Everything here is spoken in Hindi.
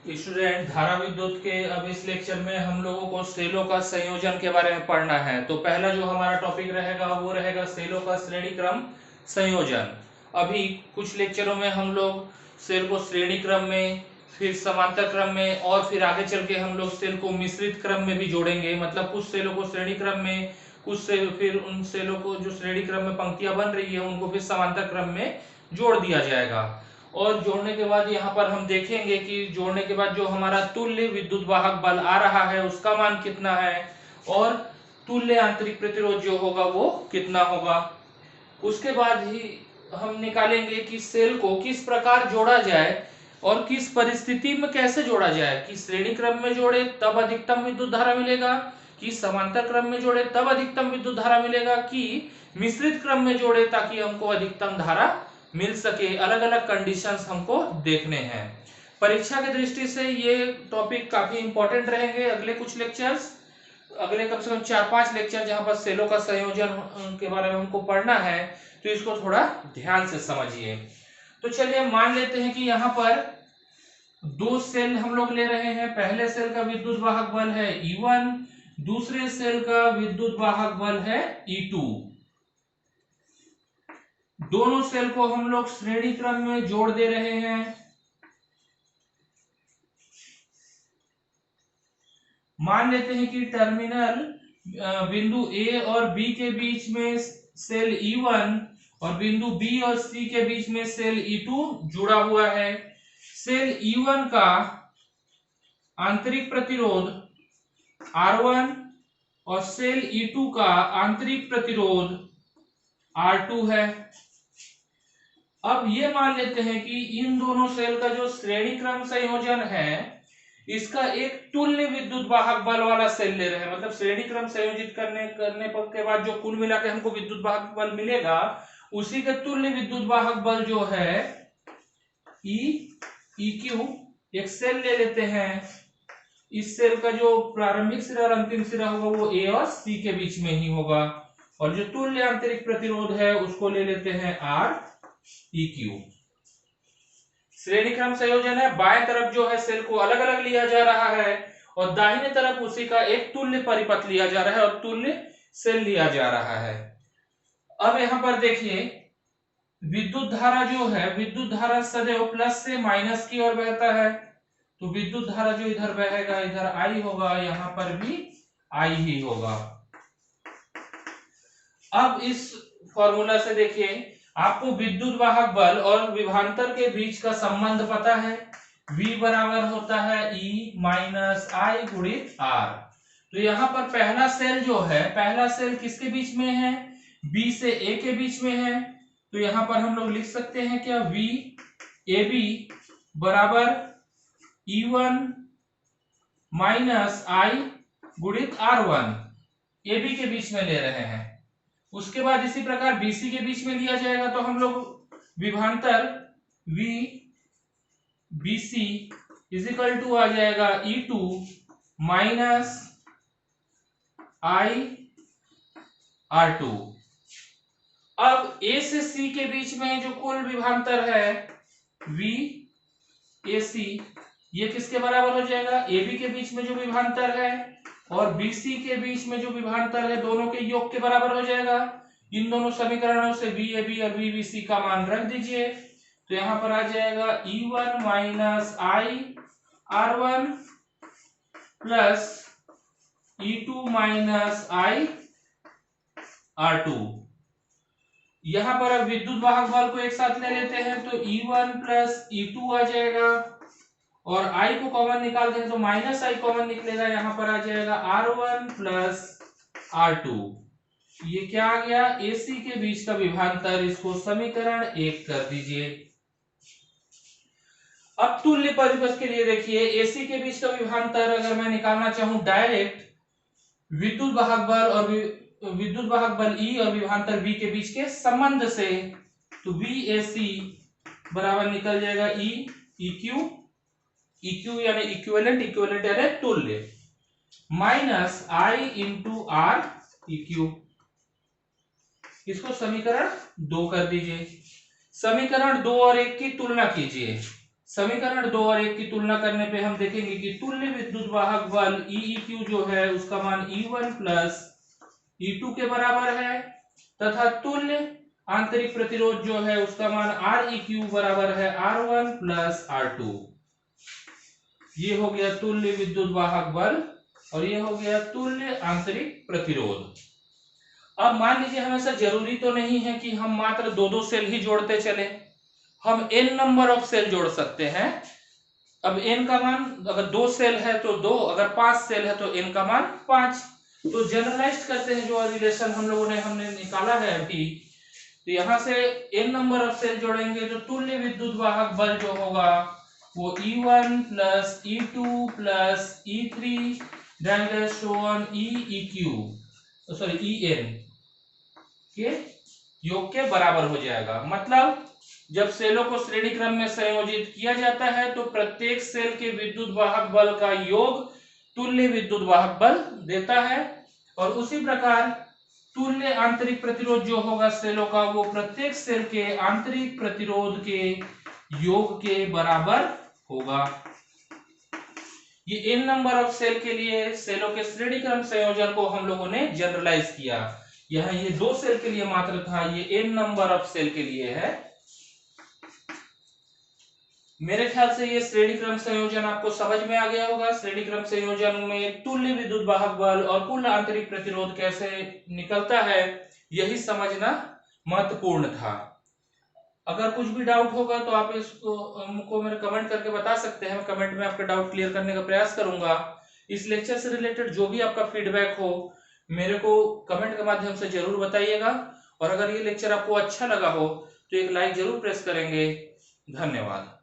स्टूडेंट, धारा विद्युत के अब इस लेक्चर में हम लोगों को सेलों का संयोजन के बारे में पढ़ना है। तो पहला जो हमारा टॉपिक रहेगा वो रहेगा सेलों का श्रेणी क्रम संयोजन। अभी कुछ लेक्चरों में हम लोग सेल को श्रेणी क्रम में, फिर समांतर क्रम में, और फिर आगे चल के हम लोग सेल को मिश्रित क्रम में भी जोड़ेंगे। मतलब कुछ सेलों को श्रेणी क्रम में, कुछ सेल फिर उन सेलों को जो श्रेणी क्रम में पंक्तियां बन रही है उनको फिर समांतर क्रम में जोड़ दिया जाएगा। और जोड़ने के बाद यहाँ पर हम देखेंगे कि जोड़ने के बाद जो हमारा तुल्य विद्युत वाहक बल आ रहा है उसका मान कितना है, और तुल्य आंतरिक प्रतिरोध जो होगा वो कितना होगा। उसके बाद ही हम निकालेंगे कि सेल को किस प्रकार जोड़ा जाए और किस परिस्थिति में कैसे जोड़ा जाए, कि श्रेणी क्रम में जोड़े तब अधिकतम विद्युत धारा मिलेगा, कि समांतर क्रम में जोड़े तब अधिकतम विद्युत धारा मिलेगा, कि मिश्रित क्रम में जोड़े ताकि हमको अधिकतम धारा मिल सके। अलग अलग कंडीशंस हमको देखने हैं। परीक्षा की दृष्टि से ये टॉपिक काफी इंपॉर्टेंट रहेंगे। अगले कुछ लेक्चर्स, अगले कम से कम 4-5 लेक्चर जहां पर सेलों का संयोजन के बारे में हमको पढ़ना है, तो इसको थोड़ा ध्यान से समझिए। तो चलिए मान लेते हैं कि यहाँ पर दो सेल हम लोग ले रहे हैं। पहले सेल का विद्युत वाहक बल है E1, दूसरे सेल का विद्युत वाहक बल है E2। दोनों सेल को हम लोग श्रेणी क्रम में जोड़ दे रहे हैं। मान लेते हैं कि टर्मिनल बिंदु A और B के बीच में सेल E1 और बिंदु B और C के बीच में सेल E2 जुड़ा हुआ है। सेल E1 का आंतरिक प्रतिरोध R1 और सेल E2 का आंतरिक प्रतिरोध R2 है। अब ये मान लेते हैं कि इन दोनों सेल का जो श्रेणी क्रम संयोजन है इसका एक तुल्य विद्युत वाहक बल वाला सेल ले रहे हैं। मतलब श्रेणी क्रम संयोजित करने के बाद जो कुल मिला के हमको विद्युत वाहक बल मिलेगा उसी के तुल्य विद्युत वाहक बल जो है EQ एक सेल ले लेते हैं। इस सेल का जो प्रारंभिक सिरा और अंतिम सिरा होगा वो A और C के बीच में ही होगा, और जो तुल्य आंतरिक प्रतिरोध है उसको ले लेते हैं REQ। श्रेणी क्रम संयोजन है, बाएं तरफ जो है सेल को अलग अलग लिया जा रहा है और दाहिने तरफ उसी का एक तुल्य परिपथ लिया जा रहा है और तुल्य सेल लिया जा रहा है। अब यहां पर देखिए विद्युत धारा जो है, विद्युत धारा सदैव प्लस से माइनस की ओर बहता है। तो विद्युत धारा जो इधर बहेगा इधर I होगा, यहां पर भी I ही होगा। अब इस फॉर्मूला से देखिए आपको विद्युत वाहक बल और विभवांतर के बीच का संबंध पता है। V बराबर होता है E माइनस I गुणित R। तो यहाँ पर पहला सेल जो है, पहला सेल किसके बीच में है? B से A के बीच में है। तो यहाँ पर हम लोग लिख सकते हैं क्या, V AB बराबर E1 माइनस I गुणित R1 AB के बीच में ले रहे हैं। उसके बाद इसी प्रकार BC के बीच में लिया जाएगा तो हम लोग विभवांतर V BC is equal to आ जाएगा E2 माइनस I R2। अब A से C के बीच में जो कुल विभवांतर है V AC, ये किसके बराबर हो जाएगा? AB के बीच में जो विभवांतर है और BC के बीच में जो विभवांतर है दोनों के योग के बराबर हो जाएगा। इन दोनों समीकरणों से VAB और VBC का मान रख दीजिए तो यहां पर आ जाएगा E1 minus I R1 plus E2 minus I R2। यहां पर अब विद्युत वाहक बल को एक साथ ले लेते हैं तो E1 प्लस E2 आ जाएगा और I को कॉमन निकाल दें तो माइनस I कॉमन निकलेगा। यहां पर आ जाएगा R1 प्लस R2। ये क्या आ गया? AC के बीच का विभवांतर। इसको समीकरण 1 कर दीजिए। अब तुल्य परिपथ के लिए देखिए AC के बीच का विभवांतर अगर मैं निकालना चाहूं डायरेक्ट विद्युत वाहक बल और विद्युत वाहक बल E और विभवांतर V के बीच के संबंध से, तो VAC बराबर निकल जाएगा EQ यानी इक्विवेलेंट, इक्विवेलेंट यानी तुल्य, minus I into R EQ। इसको समीकरण 2 कर दीजिए। समीकरण 2 और 1 की तुलना कीजिए। समीकरण 2 और 1 की तुलना करने पे हम देखेंगे कि तुल्य विद्युत वाहक बल EEQ जो है उसका मान E1 प्लस E2 के बराबर है, तथा तुल्य आंतरिक प्रतिरोध जो है उसका मान REQ बराबर है R1 प्लस R2। ये हो गया तुल्य विद्युत वाहक बल और ये हो गया तुल्य आंतरिक प्रतिरोध। अब मान लीजिए हमेशा जरूरी तो नहीं है कि हम मात्र दो दो सेल ही जोड़ते चले, हम n नंबर ऑफ सेल जोड़ सकते हैं। अब n का मान अगर 2 सेल है तो 2, अगर 5 सेल है तो n का मान 5। तो जनरलाइज करते हैं जो रिलेशन हमने निकाला है अभी, तो यहां से n नंबर ऑफ सेल जोड़ेंगे तो तुल्य विद्युत वाहक बल जो होगा वो E1 plus E2 plus E3 En के योग के बराबर हो जाएगा। मतलब जब सेलों को श्रेणी क्रम में संयोजित किया जाता है तो प्रत्येक सेल के विद्युत वाहक बल का योग तुल्य विद्युत वाहक बल देता है, और उसी प्रकार तुल्य आंतरिक प्रतिरोध जो होगा सेलों का वो प्रत्येक सेल के आंतरिक प्रतिरोध के योग के बराबर होगा। ये n नंबर ऑफ सेल के लिए सेलों के श्रेणी क्रम संयोजन को हम लोगों ने जनरलाइज किया। यहाँ ये 2 सेल के लिए मात्र था, ये n नंबर ऑफ सेल के लिए है। मेरे ख्याल से ये श्रेणी क्रम संयोजन आपको समझ में आ गया होगा। श्रेणी क्रम संयोजन में तुल्य विद्युत वाहक बल और कुल आंतरिक प्रतिरोध कैसे निकलता है यही समझना महत्वपूर्ण था। अगर कुछ भी डाउट होगा तो आप इसको हमको मेरे कमेंट करके बता सकते हैं, कमेंट में आपका डाउट क्लियर करने का प्रयास करूंगा। इस लेक्चर से रिलेटेड जो भी आपका फीडबैक हो मेरे को कमेंट के माध्यम से जरूर बताइएगा, और अगर ये लेक्चर आपको अच्छा लगा हो तो एक लाइक जरूर प्रेस करेंगे। धन्यवाद।